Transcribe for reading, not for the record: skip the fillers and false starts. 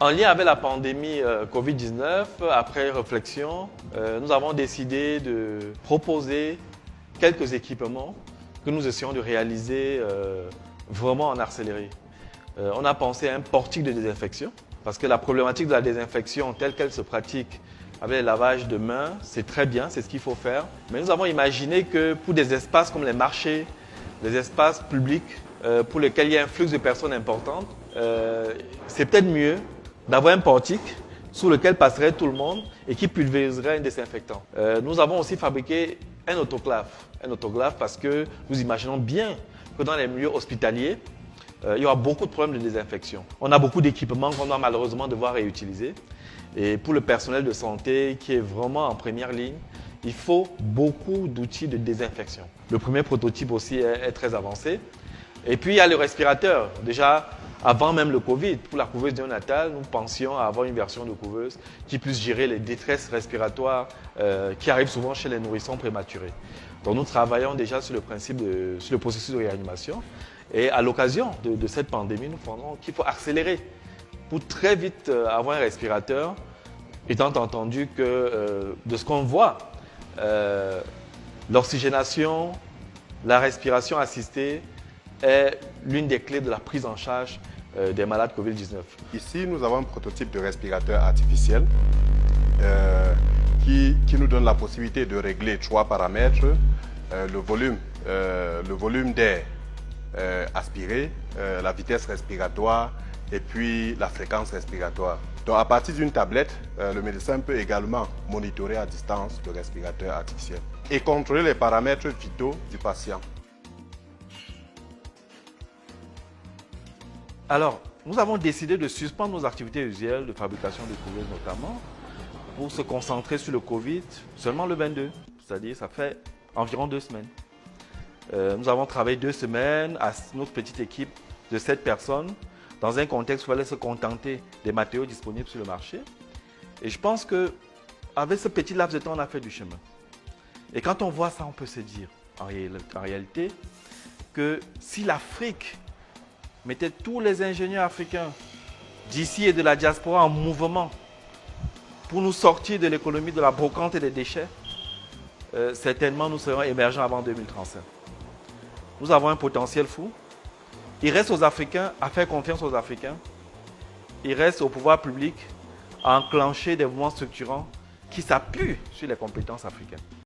En lien avec la pandémie Covid-19, après réflexion, nous avons décidé de proposer quelques équipements que nous essayons de réaliser vraiment en accéléré. On a pensé à un portique de désinfection parce que la problématique de la désinfection telle qu'elle se pratique avec le lavage de mains, c'est très bien, c'est ce qu'il faut faire. Mais nous avons imaginé que pour des espaces comme les marchés, les espaces publics pour lesquels il y a un flux de personnes importantes, c'est peut-être mieux d'avoir un portique sous lequel passerait tout le monde et qui pulvériserait un désinfectant. Nous avons aussi fabriqué un autoclave. Un autoclave parce que nous imaginons bien que dans les milieux hospitaliers, il y aura beaucoup de problèmes de désinfection. On a beaucoup d'équipements qu'on doit malheureusement devoir réutiliser. Et pour le personnel de santé qui est vraiment en première ligne, il faut beaucoup d'outils de désinfection. Le premier prototype aussi est très avancé. Et puis il y a le respirateur. Déjà, avant même le Covid, pour la couveuse néonatale, nous pensions à avoir une version de couveuse qui puisse gérer les détresses respiratoires qui arrivent souvent chez les nourrissons prématurés. Donc nous travaillons déjà sur le processus de réanimation. Et à l'occasion de cette pandémie, nous pensons qu'il faut accélérer pour très vite avoir un respirateur, étant entendu que de ce qu'on voit, l'oxygénation, la respiration assistée est l'une des clés de la prise en charge des malades Covid-19. Ici, nous avons un prototype de respirateur artificiel qui nous donne la possibilité de régler 3 paramètres, le volume d'air aspiré, la vitesse respiratoire et puis la fréquence respiratoire. Donc à partir d'une tablette, le médecin peut également monitorer à distance le respirateur artificiel et contrôler les paramètres vitaux du patient. Alors, nous avons décidé de suspendre nos activités usuelles de fabrication de couveuses notamment pour se concentrer sur le Covid seulement le 22, c'est-à-dire ça fait environ 2 semaines. Nous avons travaillé 2 semaines à notre petite équipe de 7 personnes dans un contexte où il fallait se contenter des matériaux disponibles sur le marché. Et je pense qu'avec ce petit laps de temps, on a fait du chemin. Et quand on voit ça, on peut se dire en réalité que si l'Afrique mettait tous les ingénieurs africains d'ici et de la diaspora en mouvement pour nous sortir de l'économie de la brocante et des déchets, certainement nous serions émergents avant 2035. Nous avons un potentiel fou. Il reste aux Africains à faire confiance aux Africains. Il reste au pouvoir public à enclencher des mouvements structurants qui s'appuient sur les compétences africaines.